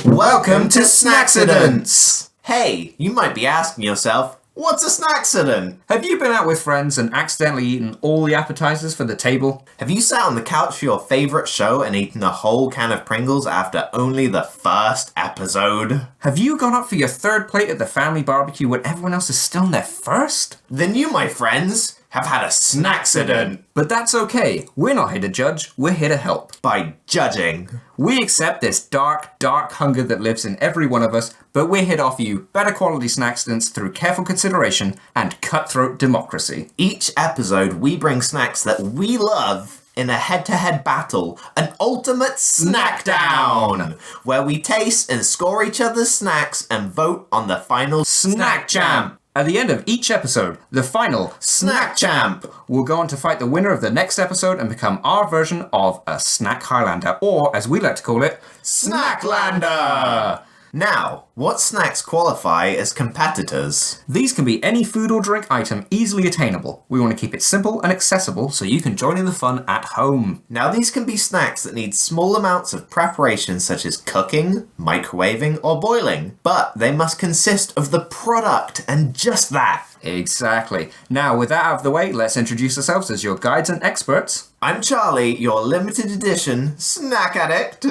Welcome to Snaccidents! Hey, you might be asking yourself, what's a Snaccident? Have you been out with friends and accidentally eaten all the appetizers for the table? Have you sat on the couch for your favourite show and eaten a whole can of Pringles after only the first episode? Have you gone up for your third plate at the family barbecue when everyone else is still in their first? Then you, my friends, have had a Snaccident. But that's okay. We're not here to judge, we're here to help. By judging. We accept this dark hunger that lives in every one of us, but we're here to offer you better quality Snaccidents through careful consideration and cutthroat democracy. Each episode, we bring snacks that we love in a head-to-head battle, an ultimate Snacc-down, where we taste and score each other's snacks and vote on the final Snack Champ. At the end of each episode, the final Snack Champ will go on to fight the winner of the next episode and become our version of a Snack Highlander, or as we like to call it, Snacklander! Now, what snacks qualify as competitors? These can be any food or drink item easily attainable. We want to keep it simple and accessible so you can join in the fun at home. Now, these can be snacks that need small amounts of preparation such as cooking, microwaving, or boiling, but they must consist of the product and just that. Exactly. Now, with that out of the way, let's introduce ourselves as your guides and experts. I'm Charlie, your limited edition snack addict.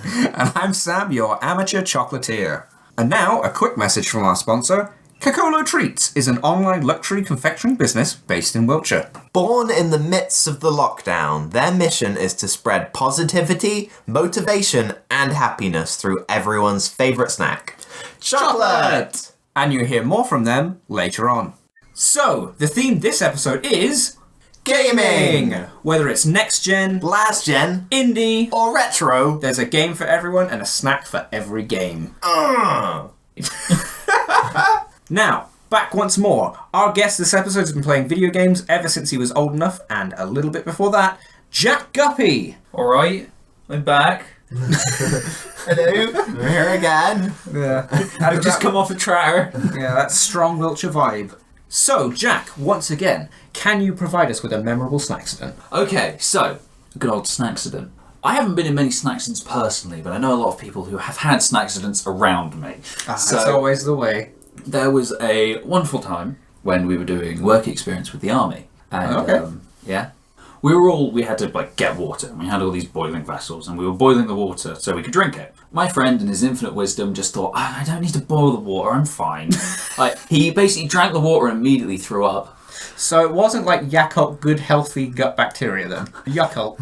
And I'm Sam, your amateur chocolatier. And now, a quick message from our sponsor. Cacolo Treats is an online luxury confectionery business based in Wiltshire. Born in the midst of the lockdown, their mission is to spread positivity, motivation, and happiness through everyone's favourite snack. Chocolate! And you'll hear more from them later on. So, the theme this episode is Gaming! Whether it's next gen, Last gen, indie, or retro. there's a game for everyone and a snack for every game. Now, back once more. Our guest this episode has been playing video games ever since he was old enough, and a little bit before that, Jack Guppy. Alright, I'm back. Hello, we're here again. Yeah, I've just come off a tractor. yeah, that's strong Wiltshire vibe. So, Jack, once again, can you provide us with a memorable Snaccident? Okay, so, a good old Snaccident. I haven't been in many Snaccidents personally, but I know a lot of people who have had Snaccidents around me. That's always the way. There was a wonderful time when we were doing work experience with the army. And, we had to get water, and we had all these boiling vessels, and we were boiling the water so we could drink it. My friend, in his infinite wisdom, just thought, I don't need to boil the water, I'm fine. He basically drank the water and immediately threw up. So it wasn't like Yakult good healthy gut bacteria then? Yakult.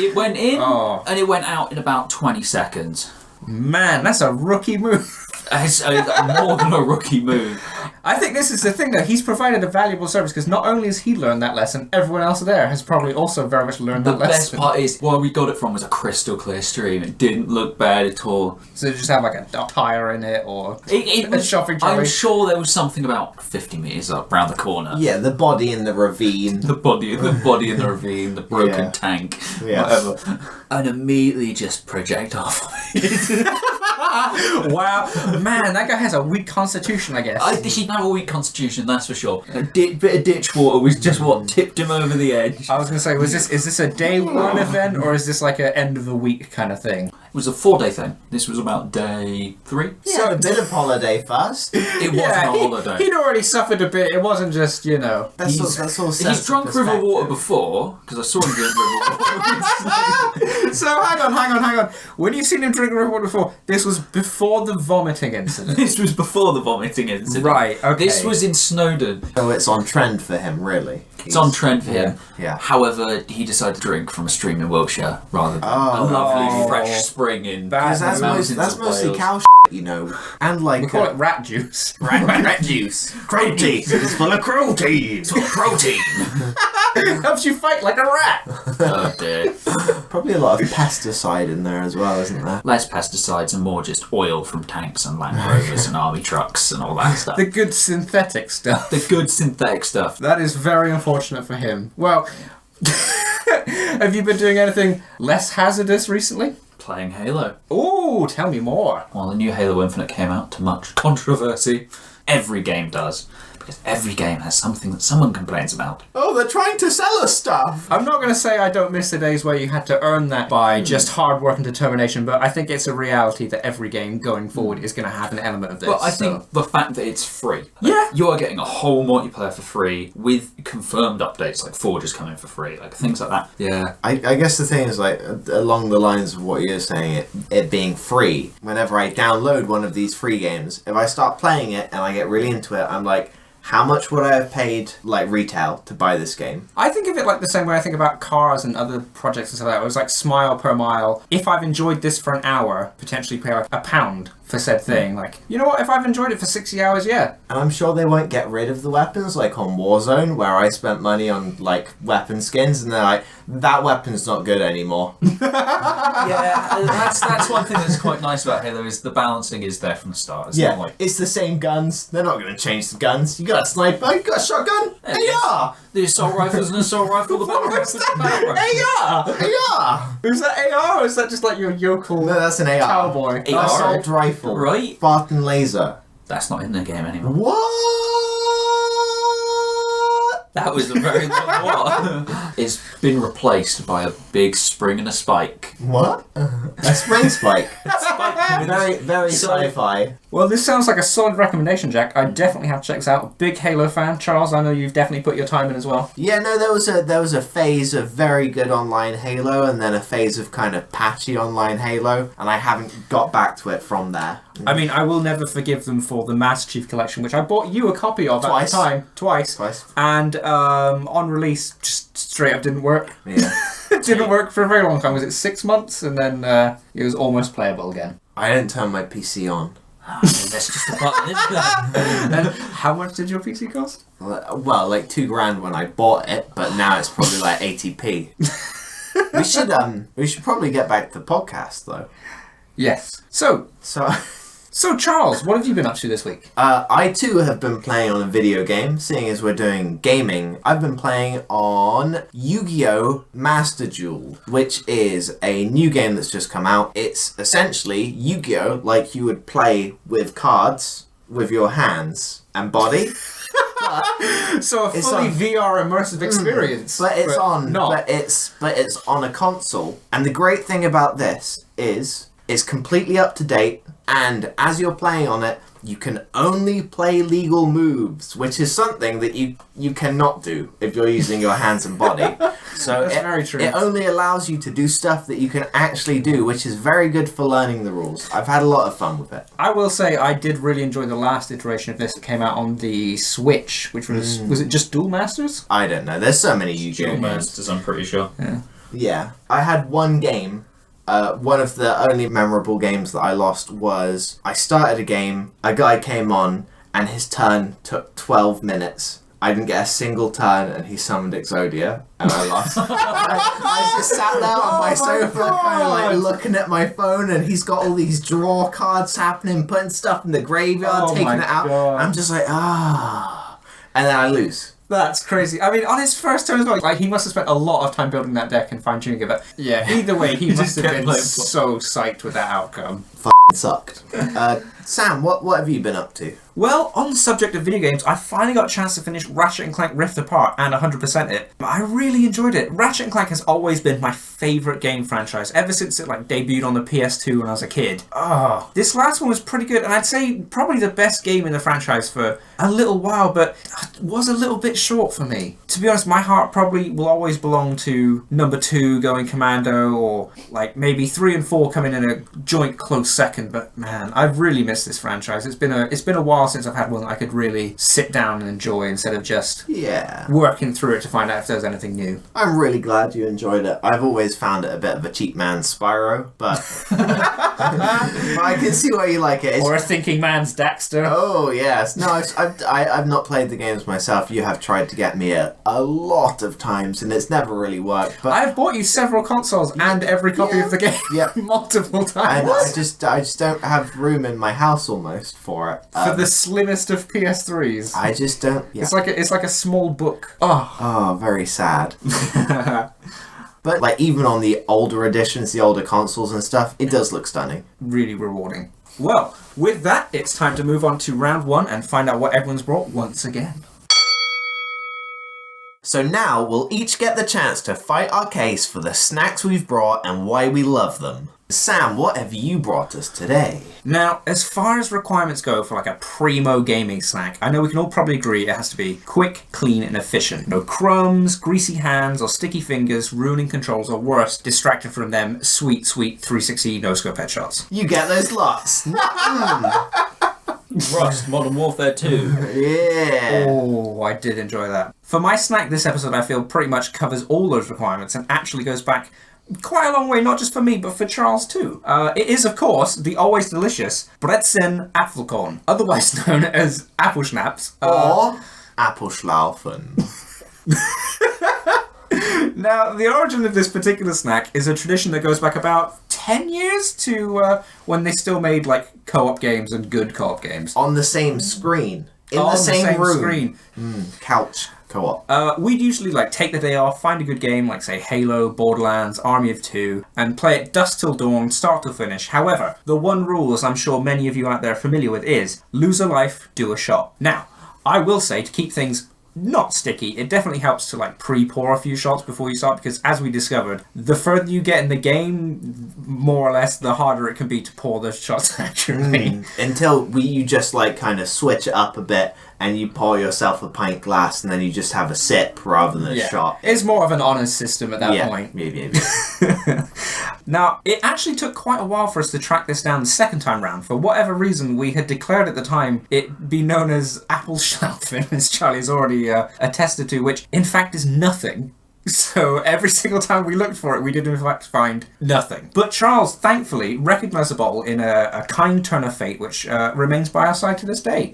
It went in, and it went out in about 20 seconds. Man, that's a rookie move. It's more than a rookie move. I think this is the thing though, he's provided a valuable service because not only has he learned that lesson, everyone else there has probably also very much learned that lesson. The best part is, where we got it from was a crystal clear stream. It didn't look bad at all. So it just had like a tyre in it or a shopping trolley. I'm sure there was something about 50 metres up round the corner. Yeah, the body in the ravine. The body in the ravine, the broken tank, whatever. And immediately just project off of it. Wow, man, that guy has a weak constitution, I guess. He didn't have a weak constitution, that's for sure. A bit of ditch water was just what tipped him over the edge. I was going to say, is this a day one event or is this like an end of the week kind of thing? It was a 4-day thing. This was about day 3. Yeah, so a bit of holiday first. It wasn't a holiday. He'd already suffered a bit. It wasn't just, That's all he's drunk river water before, because I saw him drink river water. So hang on. When you've seen him drink river water before, this was before the vomiting incident. This was before the vomiting incident. Right, okay. This was in Snowdon. So it's on trend for him, really. It's on trend for him. Yeah. However, he decided to drink from a stream in Wiltshire rather than a lovely fresh spring in the mountains that's of mostly Wales. cow shit, And like... We call it rat juice. Rat juice. Cruelty. It's full of cruelty. It's full of protein. Helps you fight like a rat. Oh dear. Probably a lot of pesticide in there as well, isn't there? Less pesticides and more just oil from tanks and Land Rovers and army trucks and all that stuff. The good synthetic stuff. The good synthetic stuff. That is very unfortunate for him. Well, have you been doing anything less hazardous recently? Playing Halo. Ooh, tell me more. Well, the new Halo Infinite came out to much controversy. Every game does. Because every game has something that someone complains about. Oh, they're trying to sell us stuff! I'm not going to say I don't miss the days where you had to earn that by just hard work and determination, but I think it's a reality that every game going forward is going to have an element of this. But I think the fact that it's free. Yeah. You are getting a whole multiplayer for free with confirmed updates, like Forge is coming for free, like things like that. Yeah. I guess the thing is, like, along the lines of what you're saying, it being free, whenever I download one of these free games, if I start playing it and I get really into it, I'm like, how much would I have paid, like, retail to buy this game? I think of it like the same way I think about cars and other projects and stuff like that. It was like smile per mile. If I've enjoyed this for an hour, potentially pay like £1 for said thing. Like, you know what? If I've enjoyed it for 60 hours, yeah. And I'm sure they won't get rid of the weapons, like on Warzone, where I spent money on, like, weapon skins, and they're like, that weapon's not good anymore. Yeah, that's one thing that's quite nice about Halo is the balancing is there from the start. It's not like... It's the same guns. They're not going to change the guns. You got a sniper, you got a shotgun, AR! The assault rifle's an assault rifle, the battle rifle's a battle rifle. AR! Is that AR or is that just like your yokel No, that's an AR. cowboy? AR. Assault rifle. Right. Spartan laser. That's not in the game anymore. What? That was a very long what. It's been replaced by a big spring and a spike. What? A spring spike. Spike Very, very sci-fi. Well, this sounds like a solid recommendation, Jack. I definitely have to check this out. Big Halo fan. Charles, I know you've definitely put your time in as well. Yeah, no, there was a phase of very good online Halo, and then a phase of kind of patchy online Halo, and I haven't got back to it from there. I mean, I will never forgive them for the Master Chief Collection, which I bought you a copy of Twice. at the time. Twice. And on release, just straight up didn't work. Yeah. It didn't work for a very long time. Was it 6 months? And then it was almost playable again. I didn't turn my PC on. That's just the button, isn't it? And how much did your PC cost? Well, like $2,000 when I bought it, but now it's probably like 80p. We should probably get back to the podcast though. Yes. So Charles, what have you been up to this week? I too have been playing on a video game, seeing as we're doing gaming. I've been playing on Yu-Gi-Oh! Master Duel, which is a new game that's just come out. It's essentially Yu-Gi-Oh! Like you would play with cards with your hands and body. So a It's fully on- VR immersive experience. But it's not. but it's on a console. And the great thing about this is it's completely up to date, and as you're playing on it, you can only play legal moves, which is something that you cannot do if you're using your hands and body. So That's very true. It only allows you to do stuff that you can actually do, which is very good for learning the rules. I've had a lot of fun with it. I will say I did really enjoy the last iteration of this that came out on the Switch, which was it just Duel Masters? I don't know. There's so many Yu-Gi-Oh! Dual games. Masters, I'm pretty sure. Yeah. Yeah. I had one game. One of the only memorable games that I lost was I started a game, a guy came on, and his turn took 12 minutes. I didn't get a single turn, and he summoned Exodia, and I lost. I just sat there on my sofa, kind of like looking at my phone, and he's got all these draw cards happening, putting stuff in the graveyard, taking it out. I'm just like, and then I lose. That's crazy. I mean, on his first turn as well, like he must have spent a lot of time building that deck and fine-tuning it. But yeah, either way, he must have been so psyched with that outcome. Sucked. Sam, what have you been up to? Well, on the subject of video games, I finally got a chance to finish Ratchet & Clank Rift Apart and 100% it. I really enjoyed it. Ratchet & Clank has always been my favourite game franchise, ever since it debuted on the PS2 when I was a kid. This last one was pretty good, and I'd say probably the best game in the franchise for a little while, but it was a little bit short for me. To be honest, my heart probably will always belong to number 2 going commando, or maybe 3 and 4 coming in a joint close second, but man, I've really missed this franchise. It's been a while since I've had one that I could really sit down and enjoy instead of just working through it to find out if there's anything new. I'm really glad you enjoyed it. I've always found it a bit of a cheap man's Spyro, but I can see why you like it. Or a thinking man's Daxter. Oh yes, no, I've not played the games myself. You have tried to get me a lot of times, and it's never really worked. But I've bought you several consoles and every copy of the game multiple times. I just don't have room in my house almost for it. For the slimmest of PS3s. I just don't. Yeah. It's like a small book. Oh, very sad. But like even on the older editions, the older consoles and stuff, it does look stunning. Really rewarding. Well, with that, it's time to move on to round one and find out what everyone's brought once again. So now we'll each get the chance to fight our case for the snacks we've brought and why we love them. Sam, what have you brought us today? Now, as far as requirements go for like a primo gaming snack, I know we can all probably agree it has to be quick, clean, and efficient. No crumbs, greasy hands, or sticky fingers ruining controls, or worse, distracted from them sweet 360 no-scope headshots. You get those lots. Rust, Modern Warfare 2. Yeah. Oh, I did enjoy that. For my snack this episode, I feel pretty much covers all those requirements and actually goes back quite a long way, not just for me, but for Charles too. It is, of course, the always delicious Brezen Apfelkorn, otherwise known as apple schnapps. Or Apfelschlaufen. Now, the origin of this particular snack is a tradition that goes back about 10 years to when they still made like co-op games and good co-op games. On the same screen. In the same room. Screen. Couch co-op. We'd usually like take the day off, find a good game like say Halo, Borderlands, Army of Two, and play it dusk till dawn, start to finish. However, the one rule, as I'm sure many of you out there are familiar with, is lose a life, do a shot. Now, I will say to keep things not sticky, it definitely helps to like pre-pour a few shots before you start, because as we discovered, the further you get in the game, more or less, the harder it can be to pour those shots accurately. Until you just like kind of switch it up a bit and you pour yourself a pint glass and then you just have a sip rather than a shot. It's more of an honors system at that point. Yeah. Now, it actually took quite a while for us to track this down the second time round. For whatever reason, we had declared at the time it be known as Apfelschlaufen, as Charlie's already attested to, which in fact is nothing. So every single time we looked for it, we did in fact find nothing. But Charles, thankfully, recognised the bottle in a kind turn of fate, which remains by our side to this day.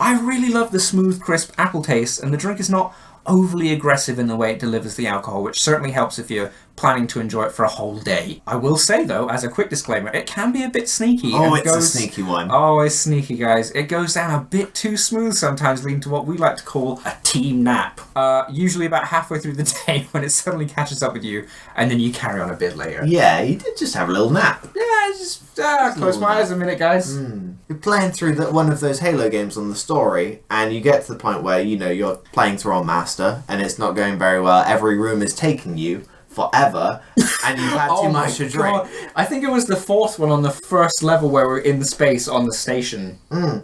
I really love the smooth, crisp apple taste, and the drink is not overly aggressive in the way it delivers the alcohol, which certainly helps if you're planning to enjoy it for a whole day. I will say, though, as a quick disclaimer, it can be a bit sneaky. Oh, it's a sneaky one. Oh, it's sneaky, guys. It goes down a bit too smooth sometimes, leading to what we like to call a team nap. Usually about halfway through the day when it suddenly catches up with you, and then you carry on a bit later. Yeah, you did just have a little nap. Yeah, just close my eyes a minute, guys. You're playing through one of those Halo games on the story, and you get to the point where, you're playing through on Master, and it's not going very well. Every room is taking you forever, and you've had too much to drink. I think it was the fourth one on the first level where we're in the space on the station,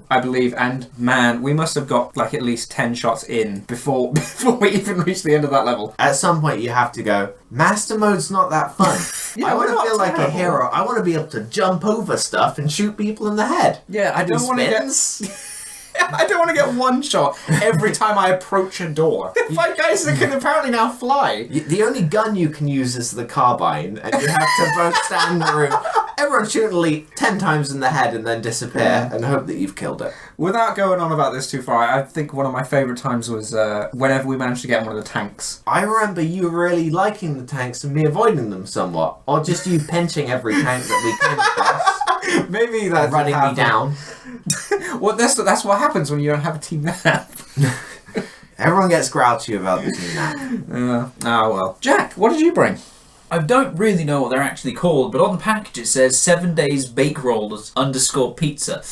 I believe, and man, we must have got like at least 10 shots in before we even reached the end of that level. At some point you have to go, Master Mode's not that fun. Yeah, I want to feel like a terrible. hero. I want to be able to jump over stuff and shoot people in the head. Yeah, I don't want to get... I don't want to get one shot every time I approach a door. Five guys that can apparently now fly. The only gun you can use is the carbine, and you have to both stand in the room. Everyone shoot Elite 10 times in the head and then disappear and hope that you've killed it. Without going on about this too far, I think one of my favourite times was whenever we managed to get one of the tanks. I remember you really liking the tanks and me avoiding them somewhat, or just you pinching every tank that we came across. Maybe that's running me down. Well, that's what happens when you don't have a team nap. Everyone gets grouchy about the team nap. Well. Jack, what did you bring? I don't really know what they're actually called, but on the package it says 7 days bake rolls _ pizza.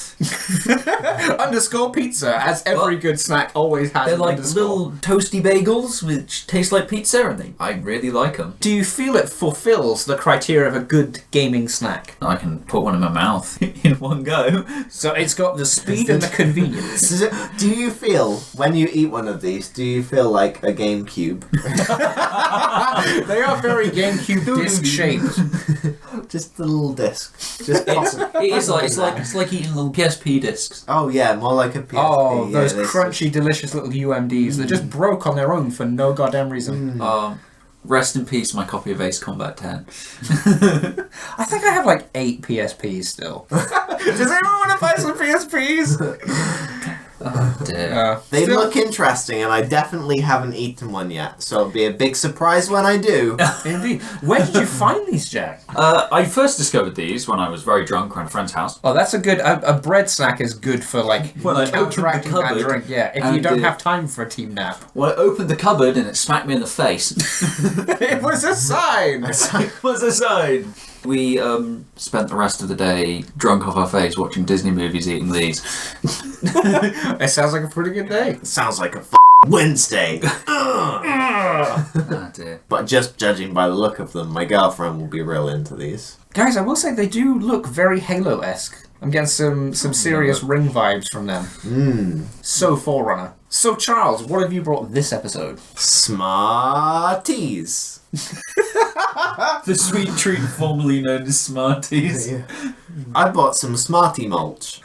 Underscore pizza, as every good snack always has. They're an like underscore. little toasty bagels which taste like pizza, and I really like them. Do you feel it fulfills the criteria of a good gaming snack? I can put one in my mouth in one go. So it's got the speed and the convenience. Do you feel, when you eat one of these, do you feel like a GameCube? They are very GameCube cube disc shaped. Just the little disc. Just It's like eating little PSP discs. Oh yeah, more like a PSP. Oh, yeah, those crunchy, delicious little UMDs that just broke on their own for no goddamn reason. Rest in peace, my copy of Ace Combat 10. I think I have like 8 PSPs still. Does anyone want to buy some PSPs? Oh dear. They look interesting, and I definitely haven't eaten one yet, so it'll be a big surprise when I do. Indeed. Where did you find these, Jack? I first discovered these when I was very drunk around a friend's house. Oh, that's a good... A bread snack is good for, like, When I counteracting opened the that cupboard drink. Yeah, if you don't have time for a team nap. Well, I opened the cupboard and it smacked me in the face. It was a sign! It was a sign! We spent the rest of the day drunk off our face watching Disney movies eating these. It sounds like a pretty good day. Sounds like a Wednesday. Oh dear. But just judging by the look of them, my girlfriend will be real into these. Guys, I will say they do look very Halo-esque. I'm getting some serious Ring vibes from them. So Forerunner. So Charles, what have you brought this episode? Smarties. The sweet treat formerly known as Smarties. Yeah. I bought some Smartie mulch.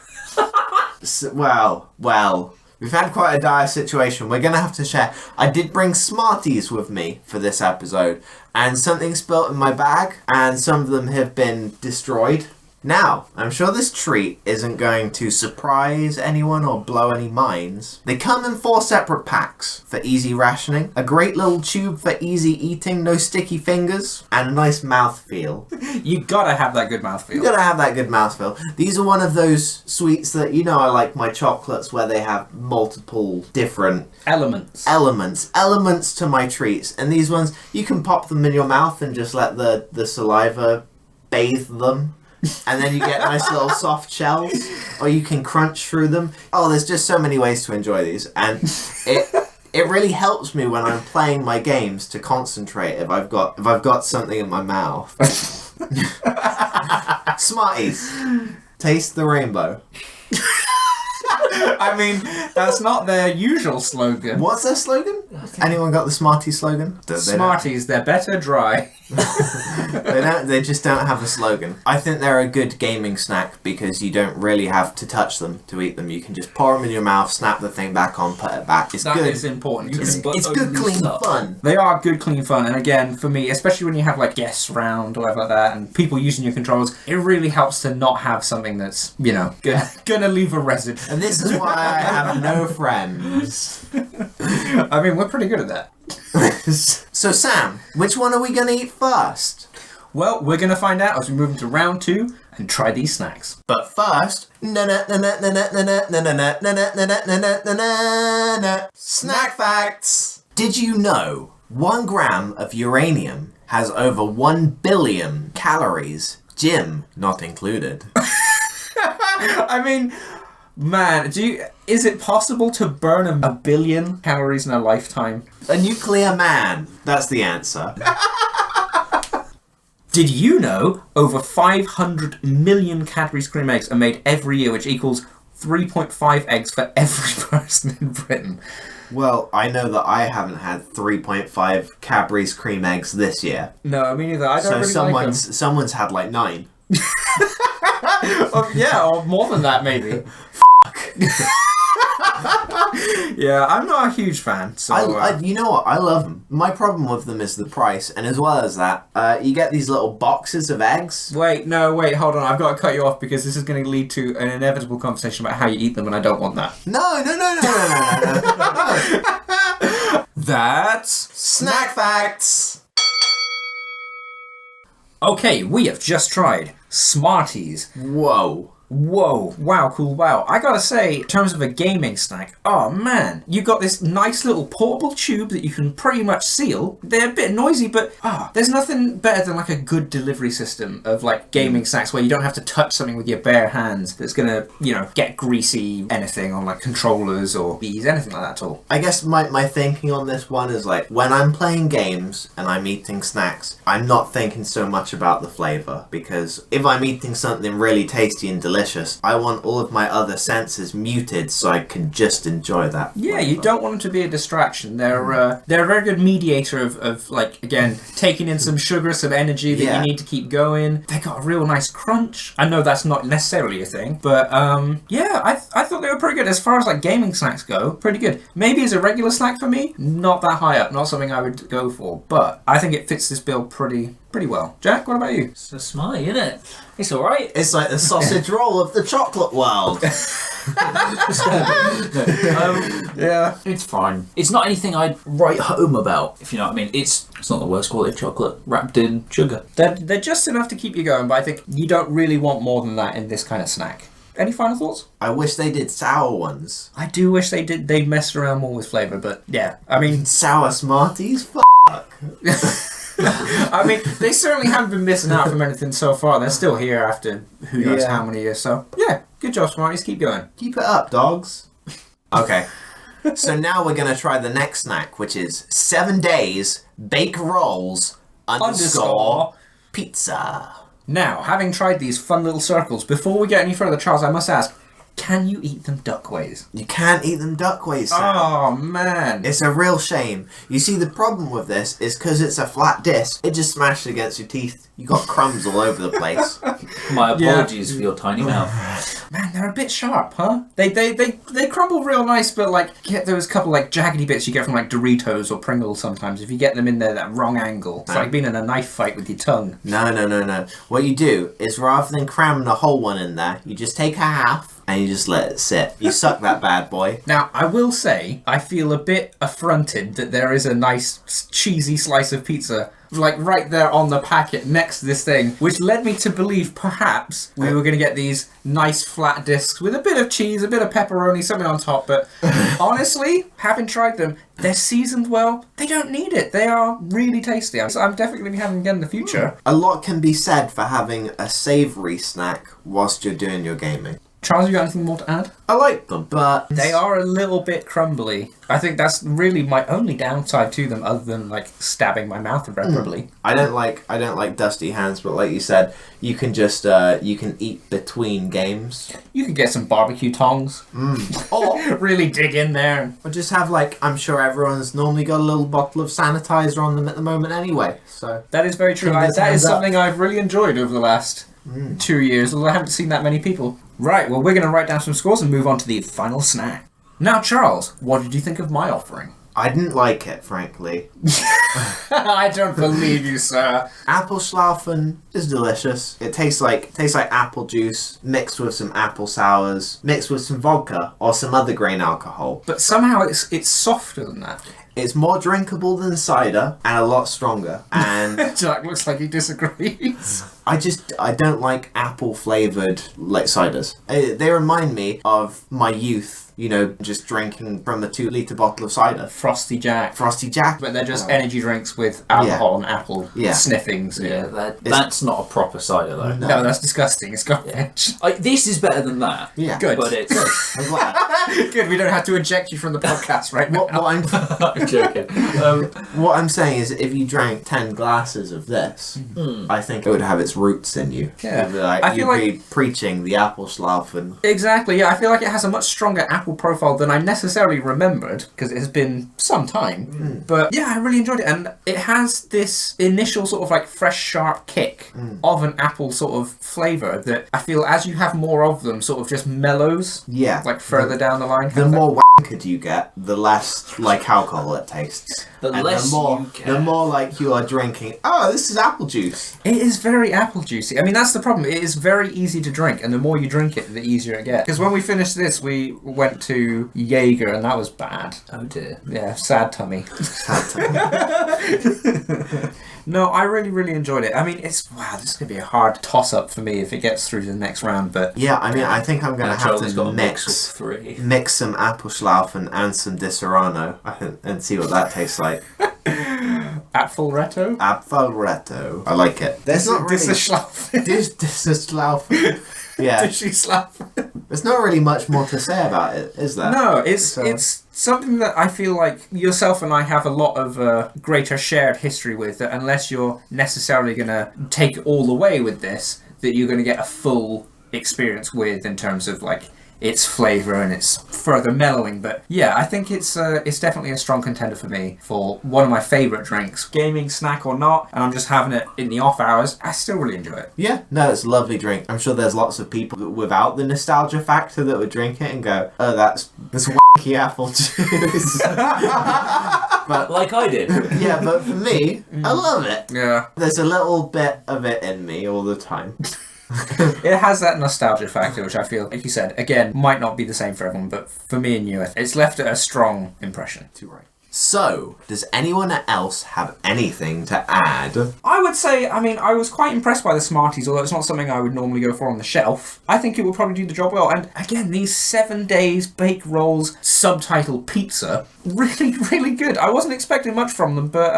Well, we've had quite a dire situation. We're going to have to share. I did bring Smarties with me for this episode, and something spilt in my bag, and some of them have been destroyed. Now, I'm sure this treat isn't going to surprise anyone or blow any minds. They come in 4 separate packs for easy rationing, a great little tube for easy eating, no sticky fingers, and a nice mouthfeel. You gotta have that good mouthfeel. You gotta have that good mouthfeel. These are one of those sweets that, you know, I like my chocolates where they have multiple different elements to my treats. And these ones, you can pop them in your mouth and just let the saliva bathe them. And then you get nice little soft shells, or you can crunch through them. Oh, there's just so many ways to enjoy these, and it really helps me when I'm playing my games to concentrate if I've got something in my mouth. Smarties, taste the rainbow. I mean, that's not their usual slogan. What's their slogan? Anyone got the Smarties slogan? Smarties, they're better dry. They just don't have a slogan. I think they're a good gaming snack because you don't really have to touch them to eat them. You can just pour them in your mouth, snap the thing back on, put it back. It's that good. That is important to me. It's good, clean fun. They are good, clean fun. And again, for me, especially when you have like guests around or whatever like that, and people using your controllers, it really helps to not have something that's, you know, gonna leave a residue. And this is why I have no friends. I mean, we're pretty good at that. So Sam, which one are we going to eat first? Well, we're going to find out as we move into round 2 and try these snacks. But first, snack facts. Did you know 1 gram of uranium has over 1 billion calories, gym not included? I mean, man, is it possible to burn 1 billion calories in a lifetime? A nuclear man. That's the answer. Did you know over 500 million Cadbury cream eggs are made every year, which equals 3.5 eggs for every person in Britain? Well, I know that I haven't had 3.5 Cadbury's cream eggs this year. No, me neither. I don't really like them. Someone's had like 9. Yeah, or more than that, maybe. Yeah, I'm not a huge fan. So you know what? I love them. My problem with them is the price, and as well as that, you get these little boxes of eggs. Wait, hold on. I've got to cut you off because this is going to lead to an inevitable conversation about how you eat them, and I don't want that. No. That's Snack facts. Okay, we have just tried Smarties. Whoa. Wow, cool, wow. I gotta say, in terms of a gaming snack, oh man, you got this nice little portable tube that you can pretty much seal. They're a bit noisy, but there's nothing better than like a good delivery system of like gaming snacks where you don't have to touch something with your bare hands that's gonna, you know, get greasy anything on like controllers or these, anything like that at all. I guess my thinking on this one is like, when I'm playing games and I'm eating snacks, I'm not thinking so much about the flavour, because if I'm eating something really tasty and delicious, delicious. I want all of my other senses muted so I can just enjoy that. Yeah, flavor. you don't want them to be a distraction. They're a very good mediator of like, again, taking in some sugar, some energy that you need to keep going. They got a real nice crunch. I know that's not necessarily a thing, but yeah, I thought they were pretty good. As far as like gaming snacks go, pretty good. Maybe as a regular snack for me, not that high up, not something I would go for, but I think it fits this bill pretty well. Jack, what about you? It's a Smartie, isn't it? It's alright. It's like the sausage roll of the chocolate world. Yeah. It's fine. It's not anything I'd write home about, if you know what I mean. It's not the worst quality chocolate wrapped in sugar. They're just enough to keep you going, but I think you don't really want more than that in this kind of snack. Any final thoughts? I wish they did sour ones. I do wish they did. They messed around more with flavour, but yeah. I mean, Sour Smarties? Fuck. I mean, they certainly haven't been missing out from anything so far. They're still here after who knows how many years. So yeah, good job, Smarties. Keep going. Keep it up, dogs. Okay. So now we're going to try the next snack, which is 7 days bake rolls _ pizza. Now, having tried these fun little circles, before we get any further, Charles, I must ask, can you eat them duck ways? You can't eat them duck ways, Sam. Oh, man. It's a real shame. You see, the problem with this is because it's a flat disc, it just smashed against your teeth. You got crumbs all over the place. My apologies for your tiny mouth. Man, they're a bit sharp, huh? They crumble real nice, but like get those couple like jaggedy bits you get from like Doritos or Pringles sometimes. If you get them in there that wrong angle, it's like being in a knife fight with your tongue. No. What you do is rather than cramming a whole one in there, you just take a half and you just let it sit. You suck that bad boy. Now, I will say, I feel a bit affronted that there is a nice cheesy slice of pizza like right there on the packet next to this thing, which led me to believe perhaps we were going to get these nice flat discs with a bit of cheese, a bit of pepperoni, something on top, but honestly, having tried them, they're seasoned well. They don't need it. They are really tasty. I'm definitely going to be having them again in the future. A lot can be said for having a savoury snack whilst you're doing your gaming. Charles, you got anything more to add? I like them, but they are a little bit crumbly. I think that's really my only downside to them, other than like stabbing my mouth irreparably. I don't like dusty hands, but like you said, you can just you can eat between games. You could get some barbecue tongs, or really dig in there, or just have like I'm sure everyone's normally got a little bottle of sanitizer on them at the moment anyway. So that is very true. That is something I've really enjoyed over the last 2 years, although I haven't seen that many people. Right, well, we're going to write down some scores and move on to the final snack. Now, Charles, what did you think of my offering? I didn't like it, frankly. I don't believe you, sir. Apfelschlaufen is delicious. It tastes like apple juice mixed with some apple sours, mixed with some vodka or some other grain alcohol. But somehow it's softer than that. It's more drinkable than cider and a lot stronger. And Jack looks like he disagrees. I don't like apple flavoured like ciders. They remind me of my youth. You know, just drinking from a 2-litre bottle of cider. Frosty Jack. But they're just energy drinks with alcohol and apple sniffings. Yeah, that's not a proper cider though. No, that's disgusting. It's garbage. This is better than that. Yeah. Good. But it's... I'm glad. Good, we don't have to eject you from the podcast right now. I'm joking. What I'm saying is if you drank 10 glasses of this, I think it would have its roots in you. Yeah. You'd be preaching the Apfelschlaufen. Exactly, yeah. I feel like it has a much stronger apple profile than I necessarily remembered, because it has been some time. But yeah, I really enjoyed it. And it has this initial sort of like fresh, sharp kick of an apple sort of flavour that I feel as you have more of them sort of just mellows. Yeah. Like further down the line. The more wankered you get, the less like alcohol it tastes. The more like you are drinking, oh, this is apple juice. It is very apple juicy. I mean, that's the problem. It is very easy to drink, and the more you drink it, the easier it gets. Because when we finished this, we went to Jaeger, and that was bad. Oh dear. Yeah, sad tummy. Sad tummy. No, I really, really enjoyed it. I mean, this is going to be a hard toss-up for me if it gets through to the next round, but... Yeah, I mean, I think I'm going to have to mix some Apfelschlaufen and some Disaronno and see what that tastes like. Apfelretto? Apfelretto. I like it. There's not really... Disaschlaufen. Yeah. There's not really much more to say about it, is there? No, it's something that I feel like yourself and I have a lot of greater shared history with, that unless you're necessarily going to take it all the way with this, that you're going to get a full experience with in terms of like its flavour and its further mellowing. But yeah, I think it's definitely a strong contender for me for one of my favourite drinks. Gaming, snack or not, and I'm just having it in the off hours, I still really enjoy it. Yeah, no, it's a lovely drink. I'm sure there's lots of people without the nostalgia factor that would drink it and go, oh, that's wacky apple juice. But like I did. yeah, but for me, I love it. Yeah. There's a little bit of it in me all the time. It has that nostalgia factor, which I feel, like you said, again, might not be the same for everyone, but for me and you, it's left a strong impression. Too right. So, does anyone else have anything to add? I would say, I was quite impressed by the Smarties, although it's not something I would normally go for on the shelf. I think it will probably do the job well. And again, these 7 days bake rolls subtitle pizza, really, really good. I wasn't expecting much from them, but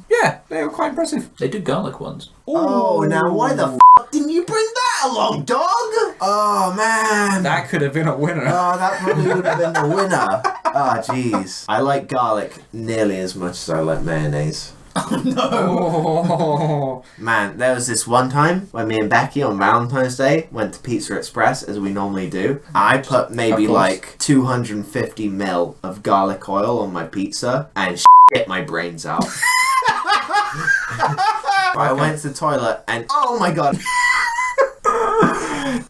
yeah, they were quite impressive. They do garlic ones. Oh, now why the didn't you bring that along, dog? Oh, man. That could have been a winner. Oh, that probably would have been the winner. Oh, jeez. I like garlic nearly as much as I like mayonnaise. Oh, no. Oh. Man, there was this one time when me and Becky on Valentine's Day went to Pizza Express, as we normally do. I put maybe like 250 ml of garlic oil on my pizza and shit my brains out. I went to the toilet and, oh my god.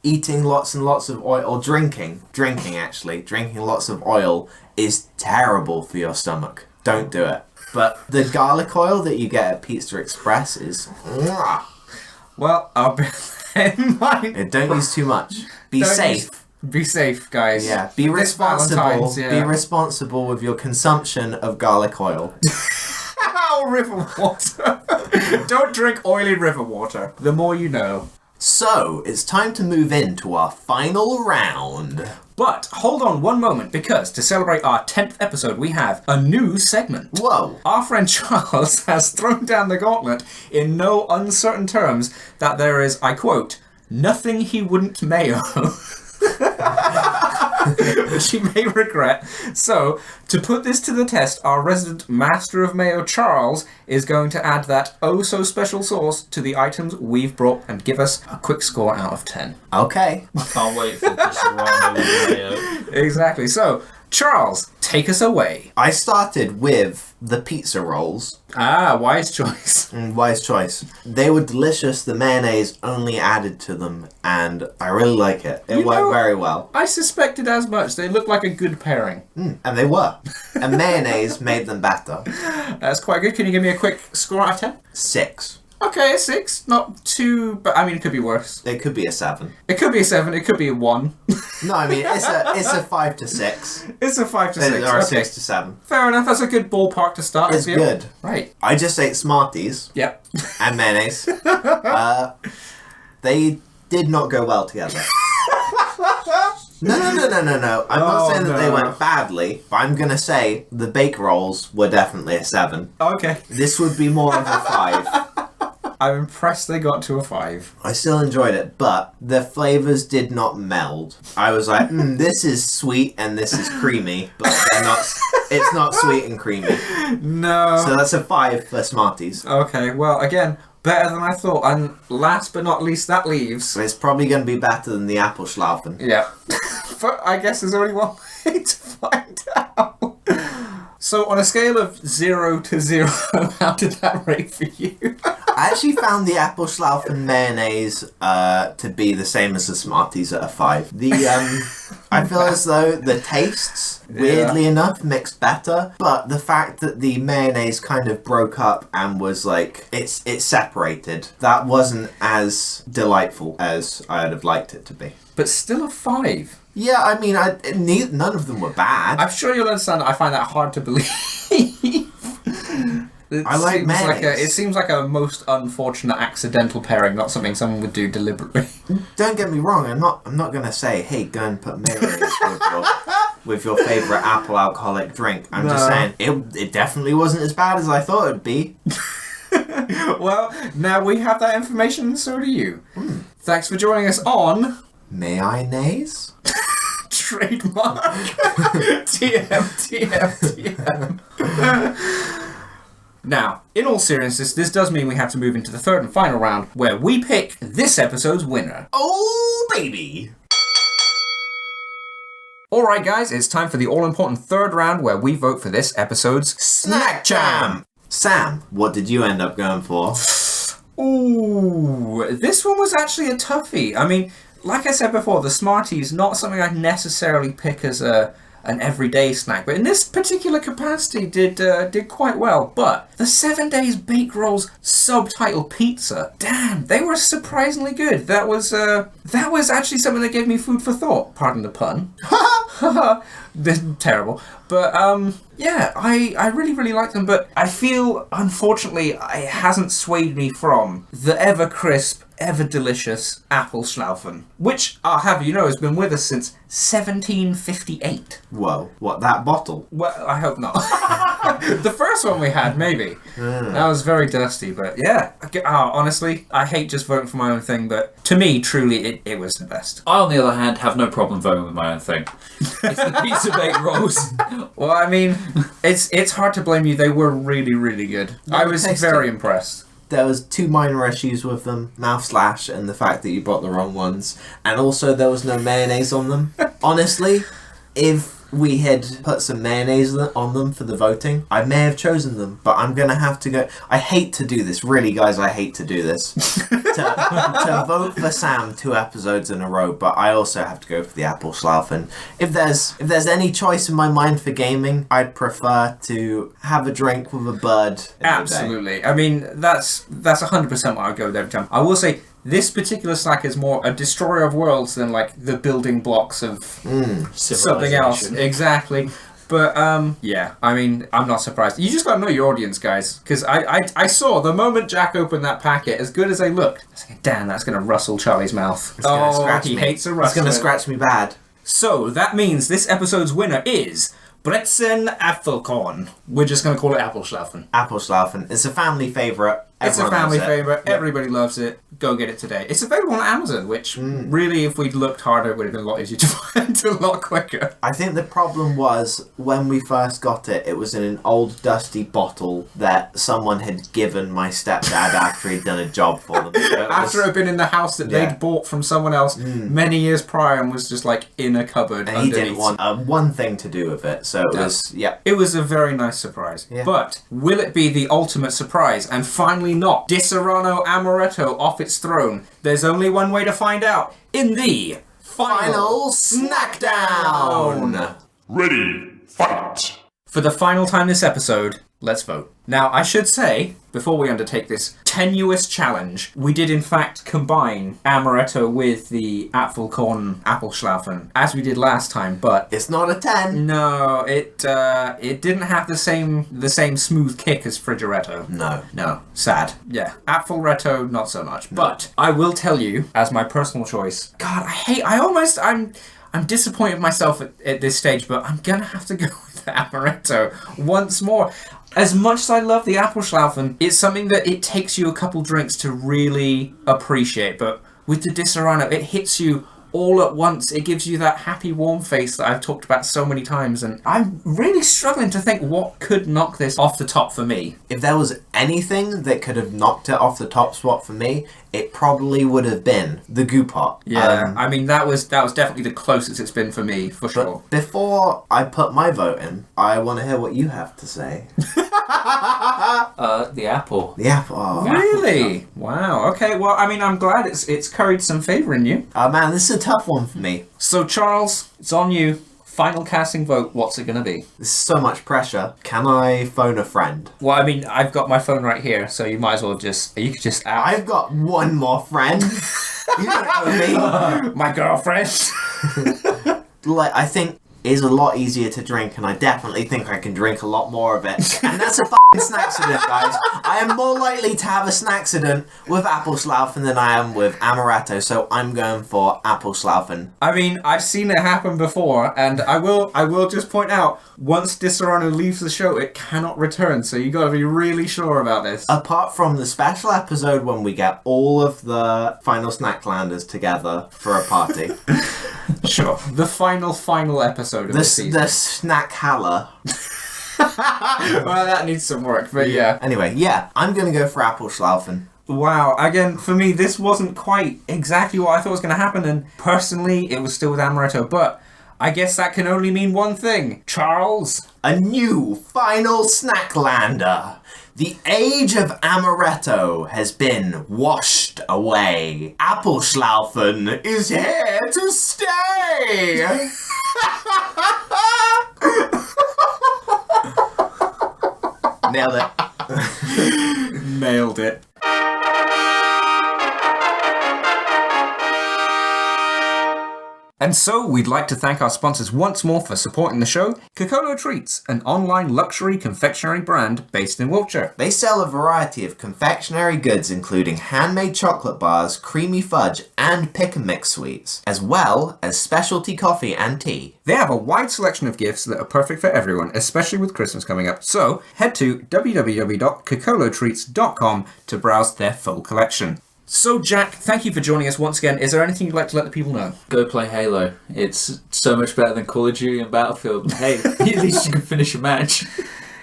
Eating lots and lots of oil, or drinking lots of oil is terrible for your stomach. Don't do it. But the garlic oil that you get at Pizza Express is... Well, I'll bear that in mind. Don't use too much. Be safe. Be safe, guys. Yeah, be responsible. Valentine's, yeah. Be responsible with your consumption of garlic oil. Ow, river water. Don't drink oily river water. The more you know. So, it's time to move into our final round. But hold on one moment, because to celebrate our 10th episode, we have a new segment. Whoa. Our friend Charles has thrown down the gauntlet in no uncertain terms that there is, I quote, nothing he wouldn't mayo. Which he may regret. So, to put this to the test, our resident master of mayo, Charles, is going to add that oh-so-special sauce to the items we've brought and give us a quick score out of 10. Okay. I can't wait for this round of mayo. Exactly. So, Charles, take us away. I started with the pizza rolls. Ah, wise choice. Wise choice. They were delicious. The mayonnaise only added to them, and I really like it. It worked very well. I suspected as much. They look like a good pairing. And they were. And mayonnaise made them better. That's quite good. Can you give me a quick score out of 10? 6. Okay, a 6. Not too, but I mean, it could be worse. It could be a 7. It could be a 7. It could be a 1. No, I mean, it's a 5 to 6. It's a 5 to 6. Or a okay. 6 to 7. Fair enough. That's a good ballpark to start. It's good. Right. I just ate Smarties. Yep. And mayonnaise. They did not go well together. No. I'm not saying that they went badly, but I'm going to say the bake rolls were definitely a 7. Okay. This would be more of a 5. I'm impressed they got to a 5. I still enjoyed it, but the flavours did not meld. I was like, this is sweet and this is creamy, but it's not sweet and creamy. No. So that's a 5 for Smarties. Okay, well, again, better than I thought. And last but not least, that leaves... It's probably going to be better than the apple schlaufen. Yeah. But I guess there's only one way to find out. So on a scale of 0 to 0, how did that rate for you? I actually found the apple schlaufen mayonnaise to be the same as the Smarties at a 5. I feel as though the tastes, weirdly enough, mixed better, but the fact that the mayonnaise kind of broke up and was like, it's separated, that wasn't as delightful as I'd have liked it to be. But still a 5. Yeah, I mean, none of them were bad. I'm sure you'll understand that I find that hard to believe. I like mayonnaise. It seems like a most unfortunate accidental pairing, not something someone would do deliberately. Don't get me wrong, I'm not going to say, hey, go and put mayonnaise with your favourite apple alcoholic drink. I'm just saying, it definitely wasn't as bad as I thought it would be. Well, now we have that information, and so do you. Thanks for joining us on... Mayonnaise? Trademark. TM. Now, in all seriousness, this does mean we have to move into the third and final round, where we pick this episode's winner. Oh, baby! Alright guys, it's time for the all-important third round where we vote for this episode's Snack Jam! Sam, what did you end up going for? Ooh, this one was actually a toughie. I mean, like I said before, the Smarties, not something I'd necessarily pick as an everyday snack, but in this particular capacity did quite well. But the 7 Days Baked Rolls subtitle pizza, damn, they were surprisingly good. That was actually something that gave me food for thought. Pardon the pun. Terrible. But yeah, I really, really like them, but I feel, unfortunately, it hasn't swayed me from the ever crisp, ever delicious Apfelschlaufen, which, I'll have you know, has been with us since 1758. Whoa, what, that bottle? Well, I hope not. The first one we had, maybe. That was very dusty, but yeah. Honestly, I hate just voting for my own thing, but to me, truly, it was the best. I, on the other hand, have no problem voting with my own thing. It's the pizza baked rolls. Well, I mean, it's hard to blame you. They were really, really good. I was very impressed. There was 2 minor issues with them, mouth slash and the fact that you bought the wrong ones, and also there was no mayonnaise on them. Honestly, if we had put some mayonnaise on them for the voting, I may have chosen them, but I'm gonna have to go. I hate to do this, really, guys. I hate to do this to vote for Sam 2 episodes in a row, but I also have to go for the Apfelschlaufen. If there's any choice in my mind for gaming, I'd prefer to have a drink with a bird. Absolutely. I mean, that's 100% what I would go with every time. I will say, this particular snack is more a destroyer of worlds than like the building blocks of something else. Exactly. But yeah, I mean, I'm not surprised. You just gotta know your audience, guys, because I saw the moment Jack opened that packet, as good as they looked, I was like, damn, that's gonna rustle Charlie's mouth. He hates a rustle. It's gonna scratch me bad. So that means this episode's winner is Brezen Apfelkorn. We're just going to call it Apfelschlaufen. Apfelschlaufen. It's a family favourite. It's a family favourite. Yep. Everybody loves it. Go get it today. It's available on Amazon, which really, if we'd looked harder, would have been a lot easier to find a lot quicker. I think the problem was, when we first got it, it was in an old dusty bottle that someone had given my stepdad after he'd done a job for them. So after it had been in the house that they'd bought from someone else many years prior and was just like in a cupboard. And he didn't want one thing to do with it, so it was, It was a very nice surprise. Yeah. But will it be the ultimate surprise and finally knock Di Serrano Amaretto off its throne? There's only one way to find out in the final Snack-down. Ready, fight! For the final time this episode, let's vote. Now, I should say, before we undertake this tenuous challenge, we did in fact combine Amaretto with the Apfelkorn Apfelschlaufen, as we did last time, but it's not a 10. No, it didn't have the same smooth kick as Frigeretto. No. Sad. Yeah. Apfelretto, not so much. No. But I will tell you, as my personal choice, God, I'm disappointed in myself at this stage, but I'm gonna have to go with the Amaretto once more. As much as I love the Apfelschlaufen, it's something that it takes you a couple drinks to really appreciate. But with the Di Serrano, it hits you all at once. It gives you that happy, warm face that I've talked about so many times. And I'm really struggling to think what could knock this off the top for me. If there was anything that could have knocked it off the top spot for me, it probably would have been the Guppy. Yeah, I mean, that was definitely the closest it's been for me, for sure. Before I put my vote in, I want to hear what you have to say. The apple. The apple. Oh. Really? Wow. Okay, well, I mean, I'm glad it's curried some favour in you. Oh, man, this is a tough one for me. So, Charles, it's on you. Final casting vote, what's it going to be? This is so much pressure. Can I phone a friend? Well, I mean, I've got my phone right here, so you might as well you could just ask. I've got one more friend. You don't know me. My girlfriend. I think is a lot easier to drink, and I definitely think I can drink a lot more of it. And that's a fucking Snaccident, guys. I am more likely to have a Snaccident with Apfelschlaufen than I am with Amaretto, so I'm going for Apfelschlaufen. I mean, I've seen it happen before, and I will just point out, once Di Serrano leaves the show, it cannot return, so you gotta be really sure about this. Apart from the special episode when we get all of the final Snacklanders together for a party. Sure. The final episode of the season. The Snack Halla. Well, that needs some work, but yeah. Anyway, yeah, I'm going to go for Apfelschlaufen. Wow, again, for me, this wasn't quite exactly what I thought was going to happen, and personally, it was still with amaretto, but I guess that can only mean one thing. Charles? A new final Snacklander. The age of amaretto has been washed away. Apfelschlaufen is here to stay. Nailed it. Nailed it. And so, we'd like to thank our sponsors once more for supporting the show. Cocolo Treats, an online luxury confectionery brand based in Wiltshire. They sell a variety of confectionery goods including handmade chocolate bars, creamy fudge, and pick and mix sweets, as well as specialty coffee and tea. They have a wide selection of gifts that are perfect for everyone, especially with Christmas coming up. So, head to www.cocolotreats.com to browse their full collection. So, Jack, thank you for joining us once again. Is there anything you'd like to let the people know? Go play Halo. It's so much better than Call of Duty and Battlefield. Hey, at least you can finish a match.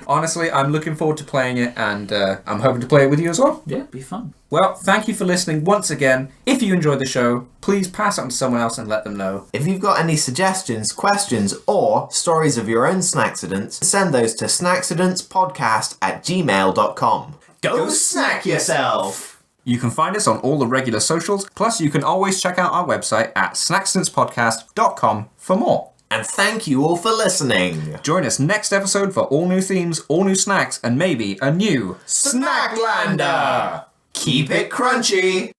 Honestly, I'm looking forward to playing it, and I'm hoping to play it with you as well. Yeah, be fun. Well, thank you for listening once again. If you enjoyed the show, please pass it on to someone else and let them know. If you've got any suggestions, questions, or stories of your own Snaccidents, send those to snaccidentspodcast@gmail.com. Go snack yourself! You can find us on all the regular socials, plus you can always check out our website at snaccidentspodcast.com for more. And thank you all for listening. Join us next episode for all new themes, all new snacks, and maybe a new Snacklander! Keep it crunchy!